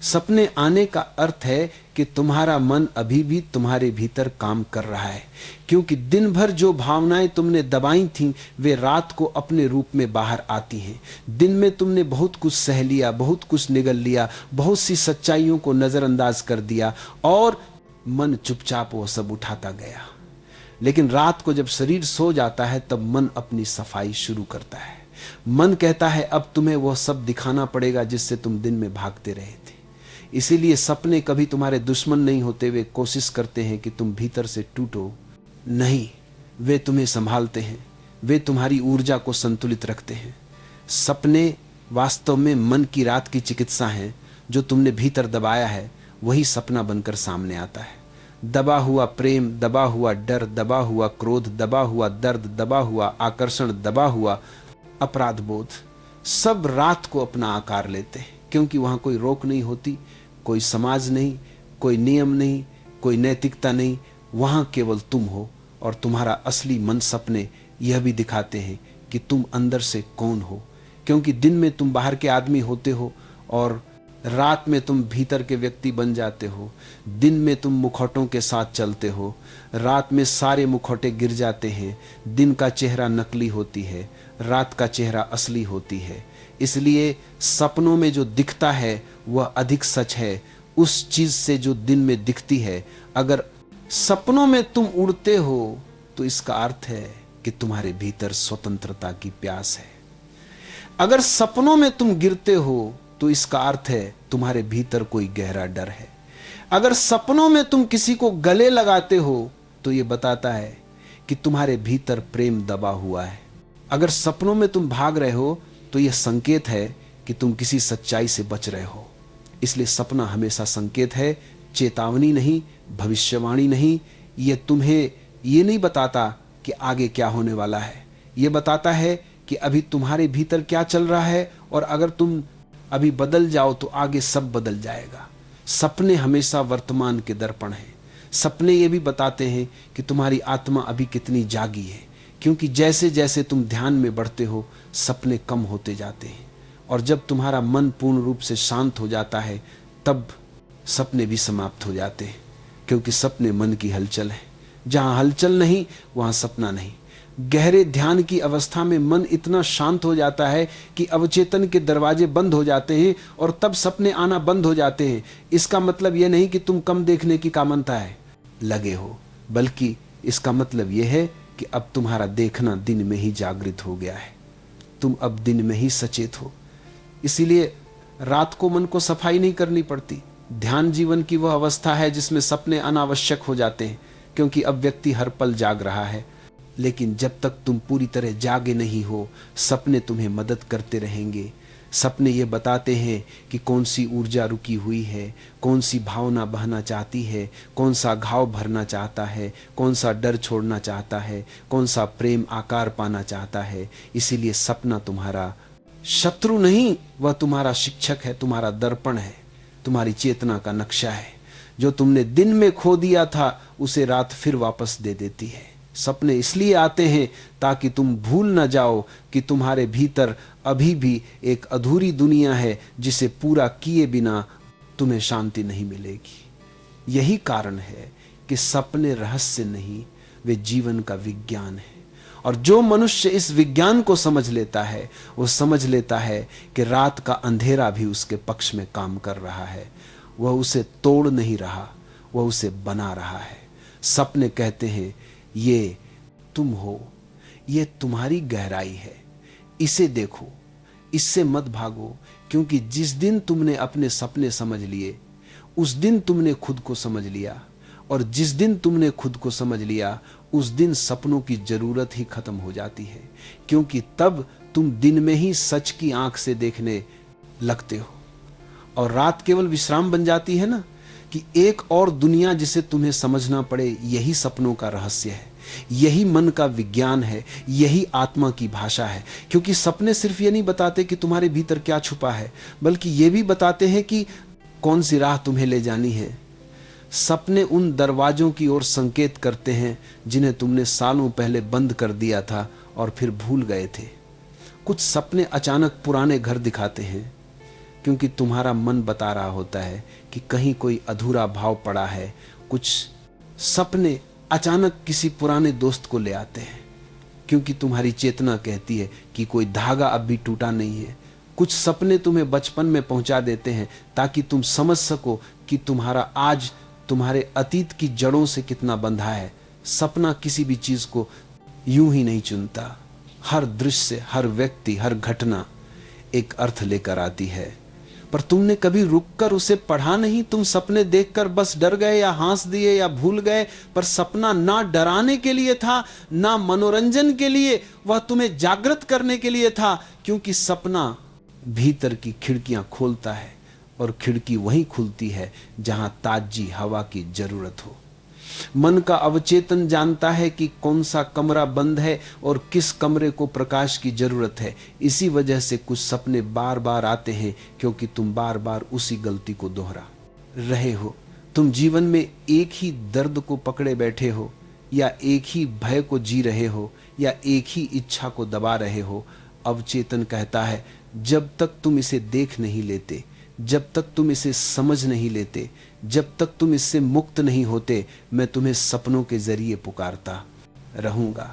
सपने आने का अर्थ है कि तुम्हारा मन अभी भी तुम्हारे भीतर काम कर रहा है, क्योंकि दिन भर जो भावनाएं तुमने दबाई थीं वे रात को अपने रूप में बाहर आती हैं। दिन में तुमने बहुत कुछ सह लिया, बहुत कुछ निगल लिया, बहुत सी सच्चाइयों को नजरअंदाज कर दिया और मन चुपचाप वो सब उठाता गया। लेकिन रात को जब शरीर सो जाता है तब मन अपनी सफाई शुरू करता है। मन कहता है अब तुम्हें वह सब दिखाना पड़ेगा जिससे तुम दिन में भागते रहे थे। इसीलिए सपने कभी तुम्हारे दुश्मन नहीं होते, वे कोशिश करते हैं कि तुम भीतर से टूटो नहीं, वे तुम्हें संभालते हैं, वे तुम्हारी ऊर्जा को संतुलित रखते हैं। सपने वास्तव में मन की रात की चिकित्सा है। जो तुमने भीतर दबाया है वही सपना बनकर सामने आता है। दबा हुआ प्रेम, दबा हुआ डर, दबा हुआ क्रोध, दबा हुआ दर्द, दबा हुआ आकर्षण, दबा हुआ अपराध बोध, सब रात को अपना आकार लेते हैं, क्योंकि वहां कोई रोक नहीं होती, कोई समाज नहीं, कोई नियम नहीं, कोई नैतिकता नहीं। वहां केवल तुम हो और तुम्हारा असली मन सपने यह भी दिखाते हैं कि तुम अंदर से कौन हो, क्योंकि दिन में तुम बाहर के आदमी होते हो और रात में तुम भीतर के व्यक्ति बन जाते हो। दिन में तुम मुखौटों के साथ चलते हो, रात में सारे मुखौटे गिर जाते हैं। दिन का चेहरा नकली होती है, रात का चेहरा असली होती है। इसलिए सपनों में जो दिखता है वह अधिक सच है उस चीज से जो दिन में दिखती है। अगर सपनों में तुम उड़ते हो तो इसका अर्थ है कि तुम्हारे भीतर स्वतंत्रता की प्यास है। अगर सपनों में तुम गिरते हो तो इसका अर्थ है तुम्हारे भीतर कोई गहरा डर है। अगर सपनों में तुम किसी को गले लगाते हो तो यह बताता है कि तुम्हारे भीतर प्रेम दबा हुआ है। अगर सपनों में तुम भाग रहे हो तो यह संकेत है कि तुम किसी सच्चाई से बच रहे हो। इसलिए सपना हमेशा संकेत है, चेतावनी नहीं, भविष्यवाणी नहीं। यह तुम्हें यह नहीं बताता कि आगे क्या होने वाला है, यह बताता है कि अभी तुम्हारे भीतर क्या चल रहा है, और अगर तुम अभी बदल जाओ तो आगे सब बदल जाएगा। सपने हमेशा वर्तमान के दर्पण हैं। सपने ये भी बताते हैं कि तुम्हारी आत्मा अभी कितनी जागी है, क्योंकि जैसे जैसे तुम ध्यान में बढ़ते हो सपने कम होते जाते हैं, और जब तुम्हारा मन पूर्ण रूप से शांत हो जाता है तब सपने भी समाप्त हो जाते हैं, क्योंकि सपने मन की हलचल है। जहां हलचल नहीं वहां सपना नहीं। गहरे ध्यान की अवस्था में मन इतना शांत हो जाता है कि अवचेतन के दरवाजे बंद हो जाते हैं और तब सपने आना बंद हो जाते हैं। इसका मतलब यह नहीं कि तुम कम देखने की कामना है लगे हो, बल्कि इसका मतलब यह है कि अब तुम्हारा देखना दिन में ही जागृत हो गया है, तुम अब दिन में ही सचेत हो। इसीलिए रात को मन को सफाई नहीं करनी पड़ती। ध्यान जीवन की वह अवस्था है जिसमें सपने अनावश्यक हो जाते हैं, क्योंकि अब व्यक्ति हर पल जाग रहा है। लेकिन जब तक तुम पूरी तरह जागे नहीं हो सपने तुम्हें मदद करते रहेंगे। सपने ये बताते हैं कि कौन सी ऊर्जा रुकी हुई है, कौन सी भावना बहना चाहती है, कौन सा घाव भरना चाहता है, कौन सा डर छोड़ना चाहता है, कौन सा प्रेम आकार पाना चाहता है। इसीलिए सपना तुम्हारा शत्रु नहीं, वह तुम्हारा शिक्षक है, तुम्हारा दर्पण है, तुम्हारी चेतना का नक्शा है। जो तुमने दिन में खो दिया था उसे रात फिर वापस दे देती है। सपने इसलिए आते हैं ताकि तुम भूल न जाओ कि तुम्हारे भीतर अभी भी एक अधूरी दुनिया है जिसे पूरा किए बिना तुम्हें शांति नहीं मिलेगी। यही कारण है कि सपने रहस्य नहीं, वे जीवन का विज्ञान है। और जो मनुष्य इस विज्ञान को समझ लेता है वो समझ लेता है कि रात का अंधेरा भी उसके पक्ष में काम कर रहा है। वह उसे तोड़ नहीं रहा, वह उसे बना रहा है। सपने कहते हैं ये तुम हो, ये तुम्हारी गहराई है, इसे देखो, इससे मत भागो, क्योंकि जिस दिन तुमने अपने सपने समझ लिए उस दिन तुमने खुद को समझ लिया, और जिस दिन तुमने खुद को समझ लिया उस दिन सपनों की जरूरत ही खत्म हो जाती है, क्योंकि तब तुम दिन में ही सच की आंख से देखने लगते हो और रात केवल विश्राम बन जाती है ना, कि एक और दुनिया जिसे तुम्हें समझना पड़े। यही सपनों का रहस्य है, यही मन का विज्ञान है, यही आत्मा की भाषा है। क्योंकि सपने सिर्फ ये नहीं बताते कि तुम्हारे भीतर क्या छुपा है, बल्कि ये भी बताते हैं कि कौन सी राह तुम्हें ले जानी है। सपने उन दरवाजों की ओर संकेत करते हैं जिन्हें तुमने सालों पहले बंद कर दिया था और फिर भूल गए थे। कुछ सपने अचानक पुराने घर दिखाते हैं क्योंकि तुम्हारा मन बता रहा होता है कि कहीं कोई अधूरा भाव पड़ा है। कुछ सपने अचानक किसी पुराने दोस्त को ले आते हैं, क्योंकि तुम्हारी चेतना कहती है कि कोई धागा अब भी टूटा नहीं है। कुछ सपने तुम्हें बचपन में पहुंचा देते हैं ताकि तुम समझ सको कि तुम्हारा आज तुम्हारे अतीत की जड़ों से कितना बंधा है। सपना किसी भी चीज को यूं ही नहीं चुनता। हर दृश्य, हर व्यक्ति, हर घटना एक अर्थ लेकर आती है, पर तुमने कभी रुककर उसे पढ़ा नहीं। तुम सपने देखकर बस डर गए या हंस दिए या भूल गए, पर सपना ना डराने के लिए था, ना मनोरंजन के लिए, वह तुम्हें जागृत करने के लिए था। क्योंकि सपना भीतर की खिड़कियां खोलता है, और खिड़की वहीं खुलती है जहां ताजी हवा की जरूरत हो। मन का अवचेतन जानता है कि कौन सा कमरा बंद है और किस कमरे को प्रकाश की जरूरत है। इसी वजह से कुछ सपने बार बार आते हैं, क्योंकि तुम बार बार उसी गलती को दोहरा रहे हो। तुम जीवन में एक ही दर्द को पकड़े बैठे हो, या एक ही भय को जी रहे हो, या एक ही इच्छा को दबा रहे हो। अवचेतन कहता है, जब तक तुम इसे देख नहीं लेते, जब तक तुम इसे समझ नहीं लेते, जब तक तुम इससे मुक्त नहीं होते, मैं तुम्हें सपनों के जरिए पुकारता रहूंगा।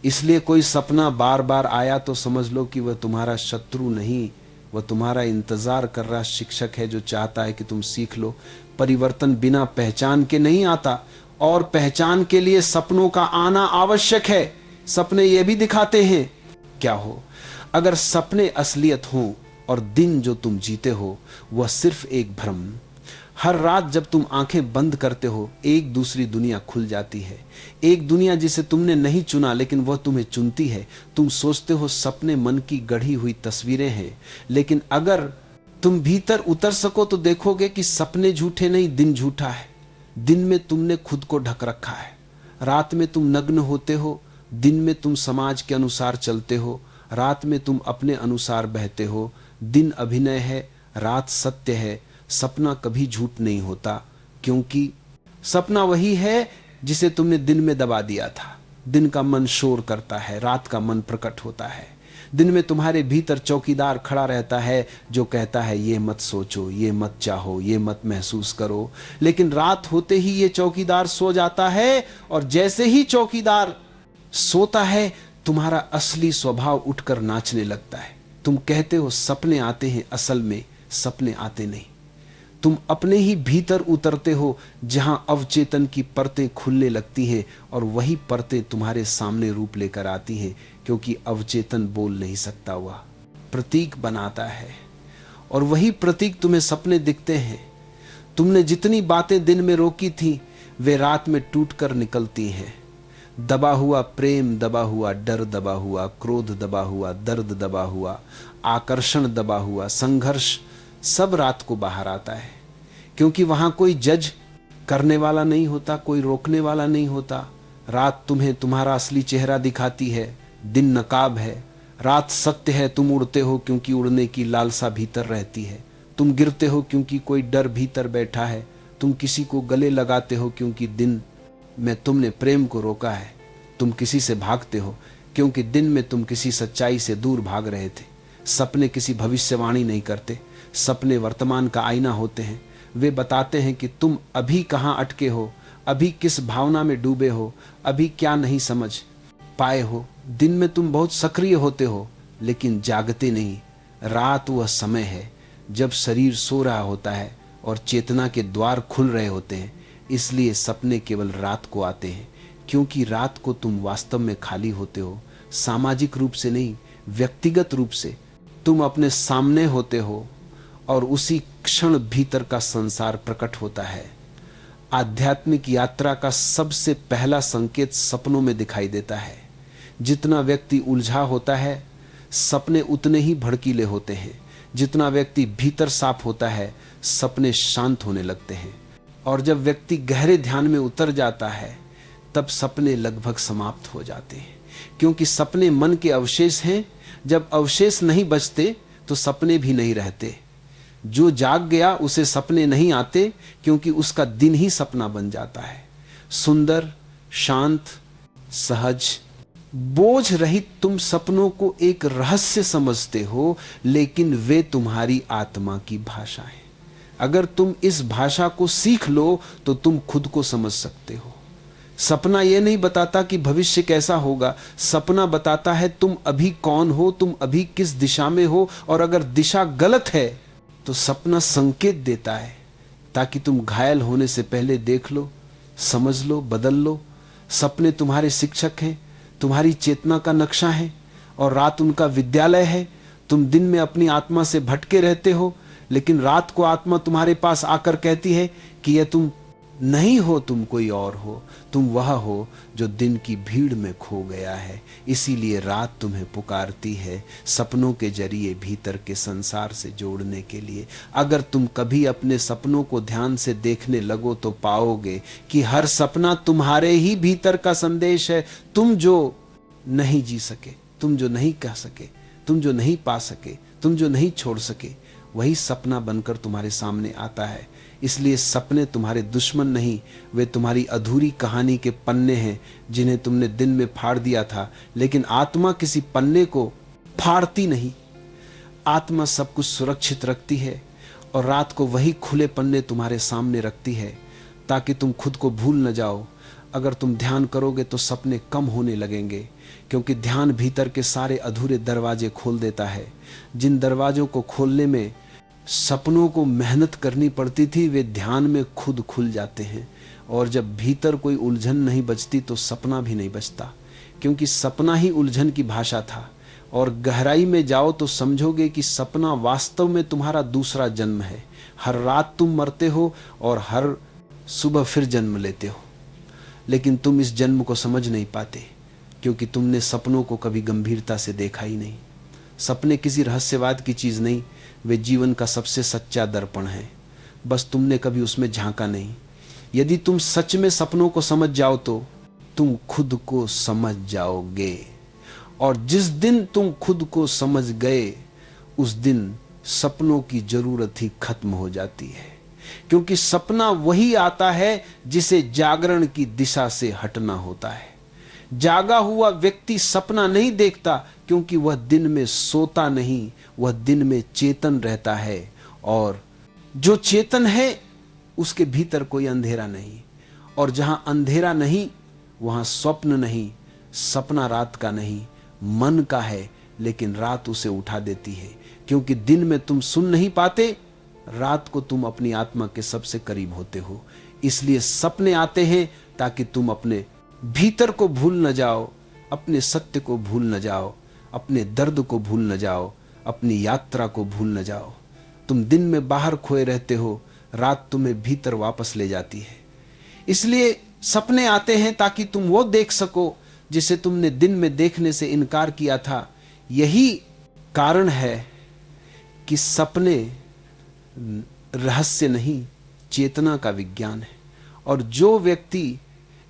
इसलिए कोई सपना बार बार आया तो समझ लो कि वह तुम्हारा शत्रु नहीं, वह तुम्हारा इंतजार कर रहा शिक्षक है, जो चाहता है कि तुम सीख लो। परिवर्तन बिना पहचान के नहीं आता, और पहचान के लिए सपनों का आना आवश्यक है। सपने ये भी दिखाते हैं क्या हो। अगर सपने असलियत हो और दिन जो तुम जीते हो वह सिर्फ एक भ्रम, हर रात जब तुम आंखें बंद करते हो एक दूसरी दुनिया खुल जाती है। एक दुनिया जिसे तुमने नहीं चुना, लेकिन वह तुम्हें चुनती है। तुम सोचते हो सपने मन की गढ़ी हुई तस्वीरें हैं, लेकिन अगर तुम भीतर उतर सको तो देखोगे कि सपने झूठे नहीं, दिन झूठा है। दिन में तुमने खुद को ढक रखा है, रात में तुम नग्न होते हो। दिन में तुम समाज के अनुसार चलते हो, रात में तुम अपने अनुसार बहते हो। दिन अभिनय है, रात सत्य है। सपना कभी झूठ नहीं होता, क्योंकि सपना वही है जिसे तुमने दिन में दबा दिया था। दिन का मन शोर करता है, रात का मन प्रकट होता है। दिन में तुम्हारे भीतर चौकीदार खड़ा रहता है जो कहता है ये मत सोचो, ये मत चाहो, ये मत महसूस करो। लेकिन रात होते ही ये चौकीदार सो जाता है, और जैसे ही चौकीदार सोता है तुम्हारा असली स्वभाव उठकर नाचने लगता है। तुम कहते हो सपने आते हैं, असल में सपने आते नहीं। तुम अपने ही भीतर उतरते हो जहां अवचेतन की परतें खुलने लगती हैं, और वही परतें तुम्हारे सामने रूप लेकर आती हैं। क्योंकि अवचेतन बोल नहीं सकता, हुआ प्रतीक बनाता है, और वही प्रतीक तुम्हें सपने दिखते हैं। तुमने जितनी बातें दिन में रोकी थी वे रात में टूटकर निकलती हैं। दबा हुआ प्रेम, दबा हुआ डर, दबा हुआ क्रोध, दबा हुआ दर्द, दबा हुआ आकर्षण, दबा हुआ संघर्ष, सब रात को बाहर आता है। क्योंकि वहां कोई जज करने वाला नहीं होता, कोई रोकने वाला नहीं होता। रात तुम्हें तुम्हारा असली चेहरा दिखाती है, दिन नकाब है। रात सत्य है, तुम उड़ते हो क्योंकि उड़ने की लालसा भीतर रहती है। तुम गिरते हो क्योंकि कोई डर भीतर बैठा है। तुम किसी को गले लगाते हो क्योंकि दिन में तुमने प्रेम को रोका है। तुम किसी से भागते हो क्योंकि दिन में तुम किसी सच्चाई से दूर भाग रहे थे। सपने किसी भविष्यवाणी नहीं करते, सपने वर्तमान का आईना होते हैं। वे बताते हैं कि तुम अभी कहाँ अटके हो, अभी किस भावना में डूबे हो, अभी क्या नहीं समझ पाए हो। दिन में तुम बहुत सक्रिय होते हो लेकिन जागते नहीं। रात वह समय है जब शरीर सो रहा होता है और चेतना के द्वार खुल रहे होते हैं। इसलिए सपने केवल रात को आते हैं, क्योंकि रात को तुम वास्तव में खाली होते हो। सामाजिक रूप से नहीं, व्यक्तिगत रूप से तुम अपने सामने होते हो, और उसी क्षण भीतर का संसार प्रकट होता है। आध्यात्मिक यात्रा का सबसे पहला संकेत सपनों में दिखाई देता है। जितना व्यक्ति उलझा होता है, सपने उतने ही भड़कीले होते हैं। जितना व्यक्ति भीतर साफ होता है, सपने शांत होने लगते हैं। और जब व्यक्ति गहरे ध्यान में उतर जाता है, तब सपने लगभग समाप्त हो जाते हैं। क्योंकि सपने मन के अवशेष हैं। जब अवशेष नहीं बचते तो सपने भी नहीं रहते। जो जाग गया उसे सपने नहीं आते, क्योंकि उसका दिन ही सपना बन जाता है। सुंदर, शांत, सहज, बोझ रहित तुम सपनों को एक रहस्य समझते हो, लेकिन वे तुम्हारी आत्मा की भाषा है। अगर तुम इस भाषा को सीख लो तो तुम खुद को समझ सकते हो। सपना यह नहीं बताता कि भविष्य कैसा होगा, सपना बताता है तुम अभी कौन हो, तुम अभी किस दिशा में हो, और अगर दिशा गलत है तो सपना संकेत देता है ताकि तुम घायल होने से पहले देख लो, समझ लो, बदल लो। सपने तुम्हारे शिक्षक हैं, तुम्हारी चेतना का नक्शा है, और रात उनका विद्यालय है। तुम दिन में अपनी आत्मा से भटके रहते हो, लेकिन रात को आत्मा तुम्हारे पास आकर कहती है कि यह तुम नहीं हो, तुम कोई और हो, तुम वह हो जो दिन की भीड़ में खो गया है। इसीलिए रात तुम्हें पुकारती है सपनों के जरिए भीतर के संसार से जोड़ने के लिए। अगर तुम कभी अपने सपनों को ध्यान से देखने लगो तो पाओगे कि हर सपना तुम्हारे ही भीतर का संदेश है। तुम जो नहीं जी सके, तुम जो नहीं कह सके, तुम जो नहीं पा सके, तुम जो नहीं छोड़ सके, वही सपना बनकर तुम्हारे सामने आता है। इसलिए सपने तुम्हारे दुश्मन नहीं, वे तुम्हारी अधूरी कहानी के पन्ने हैं जिन्हें तुमने दिन में फाड़ दिया था। लेकिन आत्मा किसी पन्ने को फाड़ती नहीं। आत्मा सब कुछ सुरक्षित रखती है और रात को वही खुले पन्ने तुम्हारे सामने रखती है ताकि तुम खुद को भूल न जाओ। अगर तुम ध्यान करोगे तो सपने कम होने लगेंगे, क्योंकि ध्यान भीतर के सारे अधूरे दरवाजे खोल देता है। जिन दरवाजों को खोलने में सपनों को मेहनत करनी पड़ती थी, वे ध्यान में खुद खुल जाते हैं। और जब भीतर कोई उलझन नहीं बचती तो सपना भी नहीं बचता, क्योंकि सपना ही उलझन की भाषा था। और गहराई में जाओ तो समझोगे कि सपना वास्तव में तुम्हारा दूसरा जन्म है। हर रात तुम मरते हो और हर सुबह फिर जन्म लेते हो, लेकिन तुम इस जन्म को समझ नहीं पाते, क्योंकि तुमने सपनों को कभी गंभीरता से देखा ही नहीं। सपने किसी रहस्यवाद की चीज नहीं, वे जीवन का सबसे सच्चा दर्पण है, बस तुमने कभी उसमें झांका नहीं। यदि तुम सच में सपनों को समझ जाओ तो तुम खुद को समझ जाओगे, और जिस दिन तुम खुद को समझ गए उस दिन सपनों की जरूरत ही खत्म हो जाती है। क्योंकि सपना वही आता है जिसे जागरण की दिशा से हटना होता है। जागा हुआ व्यक्ति सपना नहीं देखता, क्योंकि वह दिन में सोता नहीं, वह दिन में चेतन रहता है। और जो चेतन है उसके भीतर कोई अंधेरा नहीं, और जहां अंधेरा नहीं वहां स्वप्न नहीं। सपना रात का नहीं, मन का है, लेकिन रात उसे उठा देती है। क्योंकि दिन में तुम सुन नहीं पाते, रात को तुम अपनी आत्मा के सबसे करीब होते हो। इसलिए सपने आते हैं ताकि तुम अपने भीतर को भूल न जाओ, अपने सत्य को भूल न जाओ, अपने दर्द को भूल न जाओ, अपनी यात्रा को भूल न जाओ। तुम दिन में बाहर खोए रहते हो, रात तुम्हें भीतर वापस ले जाती है। इसलिए सपने आते हैं ताकि तुम वो देख सको जिसे तुमने दिन में देखने से इनकार किया था। यही कारण है कि सपने रहस्य नहीं, चेतना का विज्ञान है। और जो व्यक्ति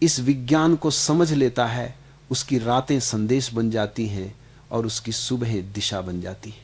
इस विज्ञान को समझ लेता है, उसकी रातें संदेश बन जाती हैं और उसकी सुबह दिशा बन जाती है।